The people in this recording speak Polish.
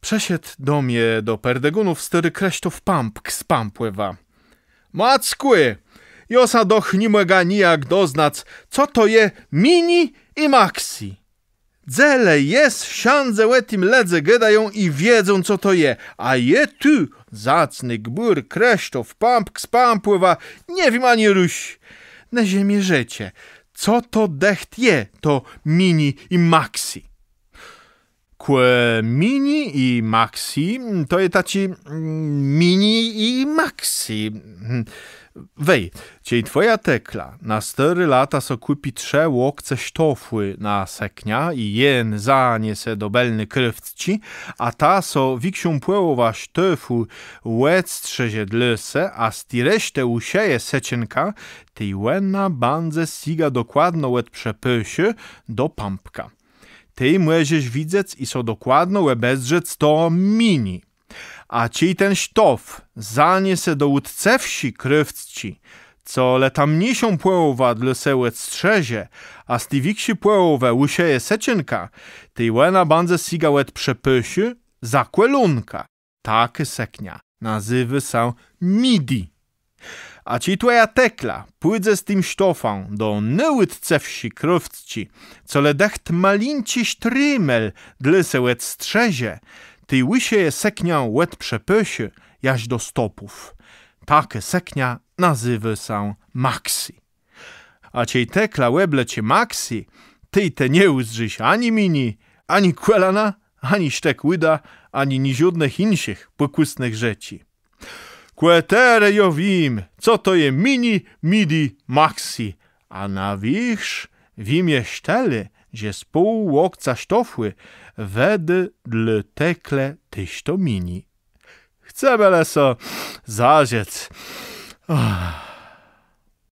Przesiedł do mnie do Perdegunów stary Krzysztof Pampk z Pampływa. Mackły, josa doch nie mogę nijak doznać, co to je mini i maxi. Dzele jest, siandze łetim ledze gadają i wiedzą, co to je, a je tu, zacny gbur Krzysztof Pampk z Pampływa, nie wiem ani ruś. Na ziemię życie, co to decht je, to mini i maxi. Kłe mini i maxi, to je taci mini i maxi. Wej, ciej twoja tekla na 4 lata so kupi 3 łokce sztofły na seknia i jen zaniese do belny krywci, a ta so wiksią płyłowa sztofu łectrze dlse, a sti resztę usieje secienka, tej łena bandze siga dokładno łet przepysie do pampka. Tej możesz widzieć i so dokładno łebezrzec to mini. A ci ten sztof zaniese do łódce wsi krywci, co letamniejszą płyłowa dla sełec strzezie, a stiwiksi płyłowe usieje secienka, tej łena bandze siga łet przepysie zakłelunka. Takie seknia nazywy są midi. A ci twoja tekla pójdzie z tym sztofą do nyłydce wsi krywci, co ledecht malinci sztrymel dla sełec strzezie, tej łysieje seknia łet przepysie, jaś do stopów. Takie seknia nazywy są maxi. A ciej tekla łeblecie maxi, tej te nie uzdrzyś ani mini, ani kwelana, ani sztek łyda, ani ni żadnych inszych pokusnych rzeczy. Kwetere jo wim, co to je mini, midi, maxi, a na wierzch wim je sztele, że z pół łokca sztofły wedy dla tekle tyś to mini. Chcę byle so zarzec.